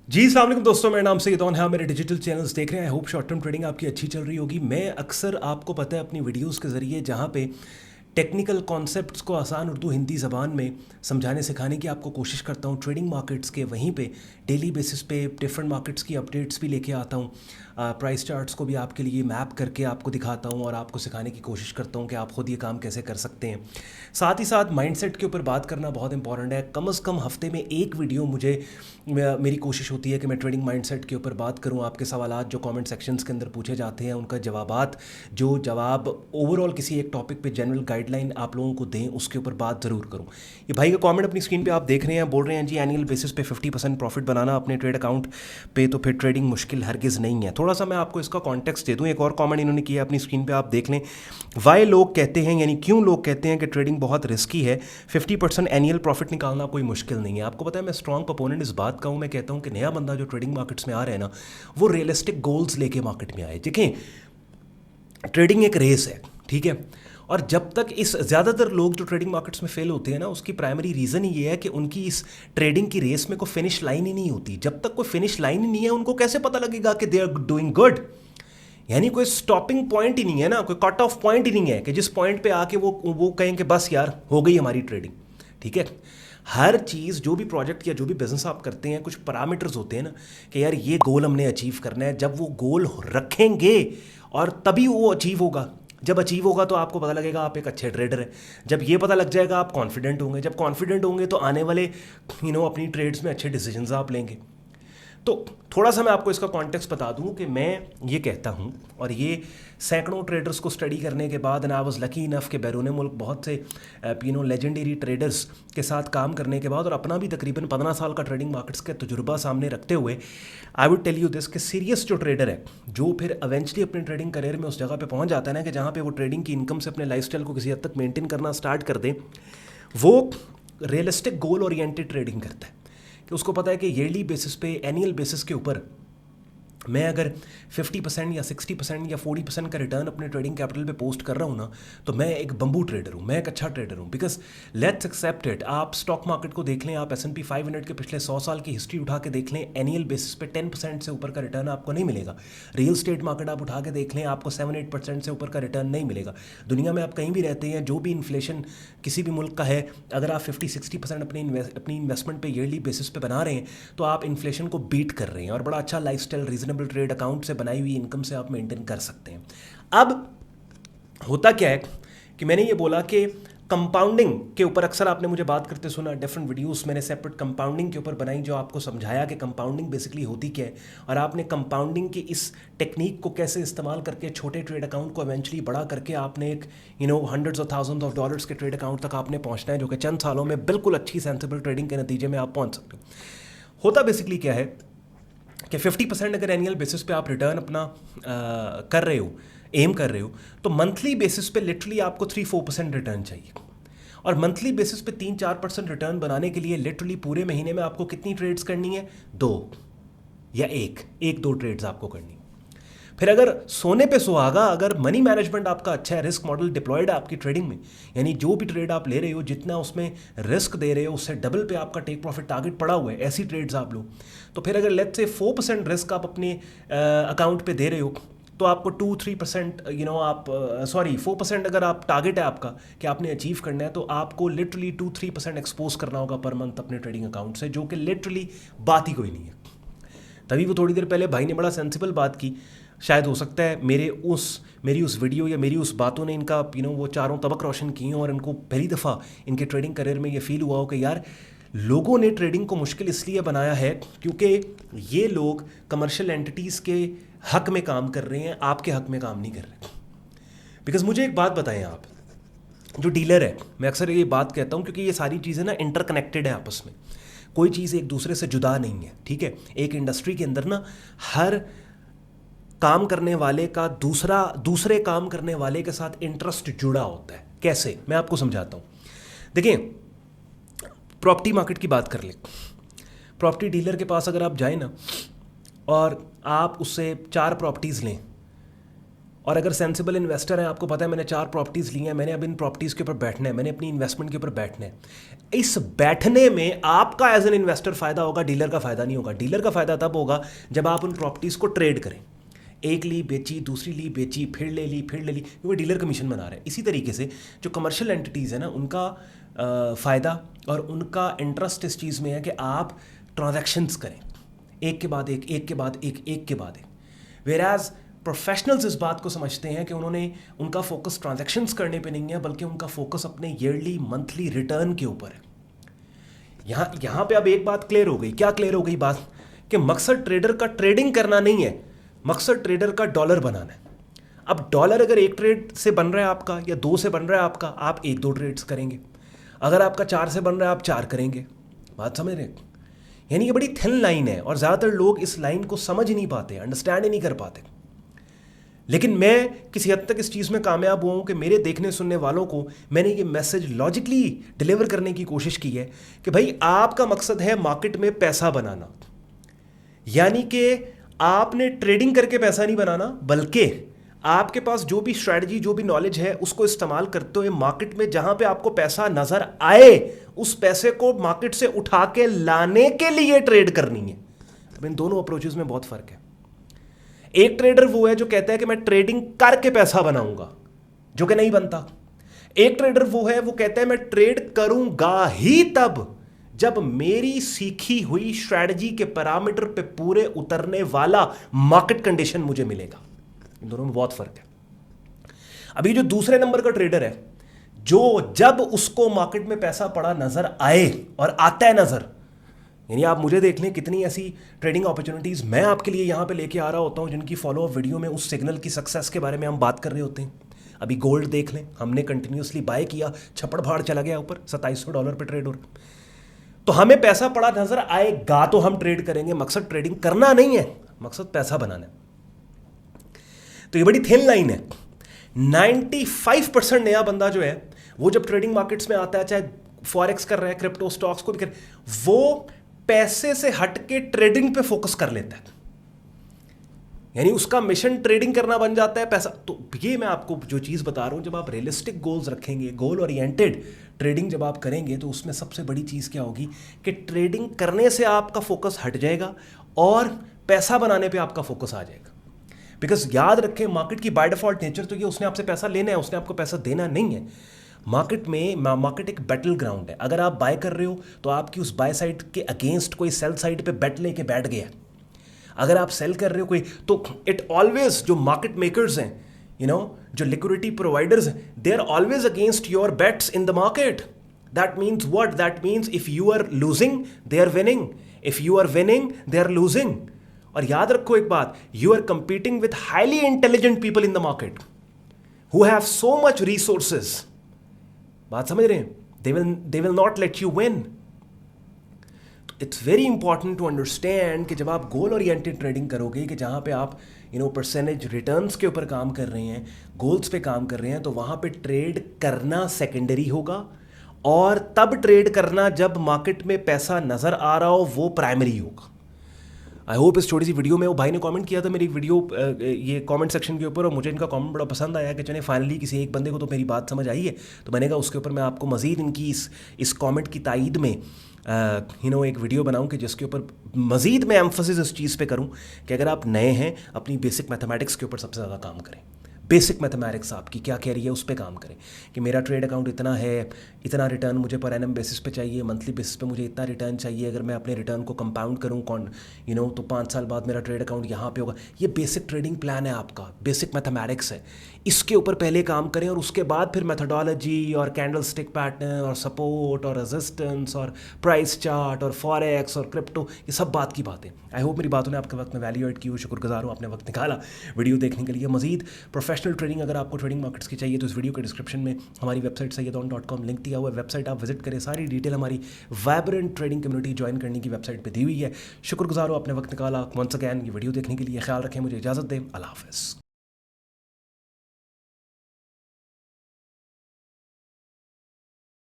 जी अस्सलाम वालेकुम दोस्तों, मेरा नाम सैयद है। मेरे डिजिटल चैनल्स देख रहे हैं। I hope short term trading आपकी अच्छी चल रही होगी। मैं अक्सर आपको पता है अपनी वीडियोस के ज़रिए जहाँ पे टेक्निकल कॉन्सेप्ट्स को आसान उर्दू हिंदी ज़बान में समझाने सिखाने की आपको कोशिश करता हूँ ट्रेडिंग मार्केट्स के। वहीं पे डेली बेसिस पे डिफरेंट मार्केट्स की अपडेट्स भी लेके आता हूँ। प्राइस चार्ट्स को भी आपके लिए मैप करके आपको दिखाता हूँ और आपको सिखाने की कोशिश करता हूँ कि आप खुद ये काम कैसे कर सकते हैं। साथ ही साथ माइंडसेट के ऊपर बात करना बहुत इंपॉर्टेंट है। कम से कम हफ्ते में एक वीडियो मेरी कोशिश होती है कि मैं ट्रेडिंग माइंडसेट के ऊपर बात करूं। आपके सवालात जो कमेंट सेक्शंस के अंदर पूछे जाते हैं उनका जवाब ओवरऑल किसी एक टॉपिक पे जनरल गाइडलाइन आप लोगों को दें, उसके ऊपर बात ज़रूर करूं। ये भाई का कमेंट अपनी स्क्रीन पे आप देख रहे हैं, बोल रहे हैं जी एनुअल बेसिस पे 50% प्रॉफिट बनाना अपने ट्रेड अकाउंट पे तो फिर ट्रेडिंग मुश्किल हरगिज़ नहीं है। थोड़ा सा मैं आपको इसका कॉन्टेक्स्ट दे दूँ। एक और कॉमेंट इन्होंने किया अपनी स्क्रीन पर आप देख लें। वाई लोग कहते हैं, यानी क्यों लोग कहते हैं कि ट्रेडिंग बहुत रिस्की है, 50% एनुअल प्रॉफिट निकालना कोई मुश्किल नहीं है। आपको पता है मैं स्ट्रॉन्ग प्रोपोनेंट इस बात का हूँ। मैं कहता हूँ कि नया बंदा जो ट्रेडिंग मार्केट्स में आ रहा है ना, वो रियलिस्टिक गोल्स लेके मार्केट में आए। देखें, ट्रेडिंग एक रेस है, ठीक है। और जब तक इस ज़्यादातर लोग जो ट्रेडिंग मार्केट्स में फेल होते हैं ना, उसकी प्राइमरी रीज़न ही ये है कि उनकी इस ट्रेडिंग की रेस में कोई फिनिश लाइन ही नहीं होती। जब तक कोई फिनिश लाइन ही नहीं है, उनको कैसे पता लगेगा कि दे आर डूइंग गुड। यानी कोई स्टॉपिंग पॉइंट ही नहीं है ना, कोई कट ऑफ पॉइंट ही नहीं है कि जिस पॉइंट पे आके वो कहें कि बस यार हो गई हमारी ट्रेडिंग, ठीक है। हर चीज़, जो भी प्रोजेक्ट या जो भी बिजनेस आप करते हैं, कुछ पैरामीटर्स होते हैं ना कि यार ये गोल हमने अचीव करना है। जब वो गोल रखेंगे और तभी वो अचीव होगा। जब अचीव होगा तो आपको पता लगेगा आप एक अच्छे ट्रेडर हैं। जब ये पता लग जाएगा आप कॉन्फिडेंट होंगे। जब कॉन्फिडेंट होंगे तो आने वाले अपनी ट्रेड्स में अच्छे डिसीजंस आप लेंगे। तो थोड़ा सा मैं आपको इसका कॉन्टेक्स्ट बता दूं कि मैं ये कहता हूं, और ये सैकड़ों ट्रेडर्स को स्टडी करने के बाद, and I was lucky enough के बैरून मुल्क बहुत से लेजेंडरी ट्रेडर्स के साथ काम करने के बाद और अपना भी तकरीबन 15 साल का ट्रेडिंग मार्केट्स का तजुर्बा सामने रखते हुए, I would tell you this कि सीरियस जो ट्रेडर है, जो फिर इवेंचुअली अपने ट्रेडिंग करियर में उस जगह पे पहुंच जाता है ना कि जहाँ पे वो ट्रेडिंग की इनकम से अपने लाइफस्टाइल को किसी हद तक मेंटेन करना स्टार्ट कर दे, वो रियलिस्टिक गोल ओरिएंटेड ट्रेडिंग करता है। कि उसको पता है कि ईयरली बेसिस पे, एनुअल बेसिस के ऊपर मैं अगर 50% या 60% या 40% का रिटर्न अपने ट्रेडिंग कैपिटल पे पोस्ट कर रहा हूँ ना, तो मैं एक बम्बू ट्रेडर हूँ, मैं एक अच्छा ट्रेडर हूँ। Because let's accept it. आप स्टॉक मार्केट को देख लें, आप S&P 500 के पिछले 100 साल की हिस्ट्री उठा के देख लें, एनुअल बेसिस पे 10% से ऊपर का रिटर्न आपको नहीं मिलेगा। रियल स्टेट मार्केट आप उठा के देख लें, आपको 7-8% से ऊपर का रिटर्न नहीं मिलेगा। दुनिया में आप कहीं भी रहते हैं, जो भी इन्फ्लेशन किसी भी मुल्क का है, अगर आप 50-60% अपनी इन्वेस्टमेंट पे ईयरली बेसिस पे बना रहे हैं, तो आप इन्फ्लेशन को बीट कर रहे हैं और बड़ा अच्छा लाइफस्टाइल रीजनेबल ट्रेड अकाउंट से बनाई हुई इनकम से आप मेंटेन कर सकते हैं। अब होता क्या है कि मैंने ये बोला कि कंपाउंडिंग के ऊपर अक्सर आपने मुझे बात करते सुना। डिफरेंट वीडियोस मैंने सेपरेट कंपाउंडिंग के ऊपर बनाई, जो आपको समझाया कि कंपाउंडिंग बेसिकली होती क्या है, और आपने कंपाउंडिंग की इस टेक्निक को कैसे इस्तेमाल करके छोटे ट्रेड अकाउंट को इवेंचुअली बड़ा करके आपने एक hundreds of thousands of dollars के ट्रेड अकाउंट तक आपने पहुंचना है, जो कि चंद सालों में बिल्कुल अच्छी सेंसिबल ट्रेडिंग के नतीजे में आप पहुंच सकते हो। होता बेसिकली क्या है कि 50% अगर एनुअल बेसिस पे आप रिटर्न अपना कर रहे हो, एम कर रहे हो, तो मंथली बेसिस पे लिटरली आपको 3-4% रिटर्न चाहिए। और मंथली बेसिस पे 3-4% रिटर्न बनाने के लिए लिटरली पूरे महीने में आपको कितनी ट्रेड्स करनी है? 2 या 1-2 ट्रेड्स आपको करनी है। फिर अगर सोने पे सुहागा, अगर मनी मैनेजमेंट आपका अच्छा है, रिस्क मॉडल डिप्लॉयड है आपकी ट्रेडिंग में, यानी जो भी ट्रेड आप ले रहे हो, जितना उसमें रिस्क दे रहे हो उससे डबल पे आपका टेक प्रॉफिट टारगेट पड़ा हुआ है, ऐसी ट्रेड्स आप लो, तो फिर अगर लेट्स से 4% रिस्क आप अपने अकाउंट पे दे रहे हो, तो आपको 2-3% 4% अगर आप टारगेट है आपका कि आपने अचीव करना है, तो आपको लिटरली 2-3% एक्सपोज करना होगा पर मंथ अपने ट्रेडिंग अकाउंट से, जो कि लिटरली बात ही कोई नहीं है। तभी वो थोड़ी देर पहले भाई ने बड़ा सेंसिबल बात की। शायद हो सकता है मेरी उस वीडियो या मेरी उस बातों ने इनका वो चारों तबक रोशन किए और इनको पहली दफ़ा इनके ट्रेडिंग करियर में ये फील हुआ हो कि यार लोगों ने ट्रेडिंग को मुश्किल इसलिए बनाया है क्योंकि ये लोग कमर्शियल एंटिटीज़ के हक में काम कर रहे हैं, आपके हक में काम नहीं कर रहे। बिकॉज मुझे एक बात बताएं, आप जो डीलर है, मैं अक्सर ये बात कहता हूँ क्योंकि ये सारी चीज़ें ना इंटरकनेक्टेड है आपस में, कोई चीज़ एक दूसरे से जुदा नहीं है, ठीक है। एक इंडस्ट्री के अंदर ना हर काम करने वाले का दूसरे काम करने वाले के साथ इंटरेस्ट जुड़ा होता है। कैसे, मैं आपको समझाता हूँ। देखिए, प्रॉपर्टी मार्केट की बात कर ले। प्रॉपर्टी डीलर के पास अगर आप जाए ना और आप उससे 4 प्रॉपर्टीज़ लें, और अगर सेंसिबल इन्वेस्टर हैं, आपको पता है मैंने 4 प्रॉपर्टीज़ ली हैं, मैंने अब इन प्रॉपर्टीज़ के ऊपर बैठना है, मैंने अपनी इन्वेस्टमेंट के ऊपर बैठना है। इस बैठने में आपका एज एन इन्वेस्टर फ़ायदा होगा, डीलर का फ़ायदा नहीं होगा। डीलर का फ़ायदा तब होगा जब आप उन प्रॉपर्टीज़ को ट्रेड करें। एक ली बेची, दूसरी ली बेची, फिर ले ली, क्योंकि डीलर कमीशन बना रहे हैं। इसी तरीके से जो कमर्शियल एंटिटीज़ है ना, उनका फ़ायदा और उनका इंटरेस्ट इस चीज़ में है कि आप ट्रांजैक्शंस करें एक के बाद एक, एक के बाद एक, एक के बाद एक। वेराज प्रोफेशनल्स इस बात को समझते हैं कि उनका फोकस ट्रांजैक्शंस करने पे नहीं है, बल्कि उनका फोकस अपने ईयरली मंथली रिटर्न के ऊपर है। यहाँ पे अब एक बात क्लियर हो गई। क्या क्लियर हो गई बात? कि मकसद ट्रेडर का ट्रेडिंग करना नहीं है, मकसद ट्रेडर का डॉलर बनाना है। अब डॉलर अगर एक ट्रेड से बन रहा है आपका, या 2 से बन रहा है आपका, आप 1-2 ट्रेड्स करेंगे। अगर आपका 4 से बन रहा है, आप 4 करेंगे। बात समझ रहे हैं? यानी ये बड़ी थिन लाइन है और ज़्यादातर लोग इस लाइन को समझ ही नहीं पाते, अंडरस्टैंड ही नहीं कर पाते। लेकिन मैं किसी हद तक इस चीज़ में कामयाब हुआ हूँ कि मेरे देखने सुनने वालों को मैंने ये मैसेज लॉजिकली डिलीवर करने की कोशिश की है कि भाई आपका मकसद है मार्केट में पैसा बनाना। यानी कि आपने ट्रेडिंग करके पैसा नहीं बनाना, बल्कि आपके पास जो भी स्ट्रैटेजी, जो भी नॉलेज है, उसको इस्तेमाल करते हुए मार्केट में जहां पे आपको पैसा नजर आए, उस पैसे को मार्केट से उठा के लाने के लिए ट्रेड करनी है। अब इन दोनों अप्रोचेस में बहुत फर्क है। एक ट्रेडर वो है जो कहता है कि मैं ट्रेडिंग करके पैसा बनाऊंगा, जो कि नहीं बनता। एक ट्रेडर वो है, वो कहता है मैं ट्रेड करूंगा ही तब जब मेरी सीखी हुई स्ट्रैटेजी के पैरामीटर पे पूरे उतरने वाला मार्केट कंडीशन मुझे मिलेगा। इन दोनों में बहुत फर्क है। अभी जो दूसरे नंबर का ट्रेडर है, जो जब उसको मार्केट में पैसा पड़ा नजर आए, और आता है नजर, यानी आप मुझे देख लें कितनी ऐसी ट्रेडिंग अपॉर्चुनिटीज मैं आपके लिए यहां पे लेके आ रहा होता हूं, जिनकी फॉलोअप वीडियो में उस सिग्नल की सक्सेस के बारे में हम बात कर रहे होते हैं। अभी गोल्ड देख लें, हमने कंटिन्यूसली बाय किया, छप्पड़ फाड़ चला गया ऊपर, $2700 पे ट्रेड हो रहा। तो हमें पैसा पड़ा नजर आएगा तो हम ट्रेड करेंगे। मकसद ट्रेडिंग करना नहीं है, मकसद पैसा बनाना है। तो ये बड़ी थिन लाइन है। 95% नया बंदा जो है, वो जब ट्रेडिंग मार्केट्स में आता है, चाहे फॉरेक्स कर रहा है, क्रिप्टो स्टॉक्स को भी कर, वो पैसे से हट के ट्रेडिंग पे फोकस कर लेता है। यानी उसका मिशन ट्रेडिंग करना बन जाता है, पैसा। तो ये मैं आपको जो चीज़ बता रहा हूँ, जब आप रियलिस्टिक गोल्स रखेंगे, गोल ओरिएंटेड ट्रेडिंग जब आप करेंगे, तो उसमें सबसे बड़ी चीज़ क्या होगी कि ट्रेडिंग करने से आपका फोकस हट जाएगा और पैसा बनाने पे आपका फोकस आ जाएगा। बिकॉज याद रखें, मार्केट की बाय डिफॉल्ट नेचर तो ये उसने आपसे पैसा लेना है, उसने आपको पैसा देना नहीं है। मार्केट एक बैटल ग्राउंड है। अगर आप बाय कर रहे हो तो आपकी उस बाय साइड के अगेंस्ट कोई सेल साइड पे बैट लेके बैठ गया। अगर आप सेल कर रहे हो कोई, तो इट ऑलवेज, जो मार्केट मेकर्स हैं, जो लिक्विडिटी प्रोवाइडर्स हैं, they are always against your bets in the market. That means what? That means if you are losing they are winning, if you are winning they are losing. और याद रखो एक बात, you are competing with highly intelligent people in the market who have so much resources. बात समझ रहे हैं? They will not let you win. It's very important to understand कि जब आप गोल ओरिएंटेड ट्रेडिंग करोगे, कि जहाँ पे आप परसेंटेज रिटर्न्स के ऊपर काम कर रहे हैं, गोल्स पे काम कर रहे हैं, तो वहाँ पे ट्रेड करना सेकेंडरी होगा, और तब ट्रेड करना जब मार्केट में पैसा नज़र आ रहा हो, वो प्राइमरी होगा। आई होप इस छोटी सी वीडियो में, वो भाई ने कमेंट किया था मेरी वीडियो ये कमेंट सेक्शन के ऊपर, और मुझे इनका कमेंट बड़ा पसंद आया कि चले फाइनली किसी एक बंदे को तो मेरी बात समझ आई है। तो मैंने कहा उसके ऊपर मैं आपको मज़ीद इनकी इस कमेंट की तायद में एक वीडियो बनाऊं कि जिसके ऊपर मज़ीद मैं एम्फसिस इस चीज़ पे करूं कि अगर आप नए हैं, अपनी बेसिक मैथमेटिक्स के ऊपर सबसे ज़्यादा काम करें। बेसिक मैथमेटिक्स आपकी क्या कह रही है उस पर काम करें कि मेरा ट्रेड अकाउंट इतना है, इतना रिटर्न मुझे पर एनम बेसिस पे चाहिए, मंथली बेसिस पे मुझे इतना रिटर्न चाहिए। अगर मैं अपने रिटर्न को कंपाउंड करूँ तो 5 साल बाद मेरा ट्रेड अकाउंट यहाँ पे होगा। ये बेसिक ट्रेडिंग प्लान है आपका, बेसिक मैथमेटिक्स है। इसके ऊपर पहले काम करें, और उसके बाद फिर मेथोडोलॉजी और कैंडल स्टिक पैटर्न और सपोर्ट और रेजिस्टेंस और प्राइस चार्ट और फॉरेक्स और क्रिप्टो, ये सब बात की बातें। आई होप मेरी बातों ने आपके वक्त में वैल्यू ऐड की हो। शुक्रगुजार हूँ आपने वक्त निकाला वीडियो देखने के लिए। मजीद प्रोफेशनल ट्रेडिंग अगर आपको ट्रेडिंग मार्केट्स की चाहिए तो इस वीडियो के डिस्क्रिप्शन में हमारी वेबसाइट sayyadon.com लिंक दिया हुआ है। वेबसाइट आप विजिट करें, सारी डिटेल हमारी वाइब्रेंट ट्रेडिंग कम्युनिटी ज्वाइन करने की वेबसाइट पे दी हुई है। शुक्रगुजार हूँ आपने वक्त निकाला। वंस अगैन ये वीडियो देखने के लिए ख्याल रखें, मुझे इजाज़त दें। अल्लाह हाफ़िज़।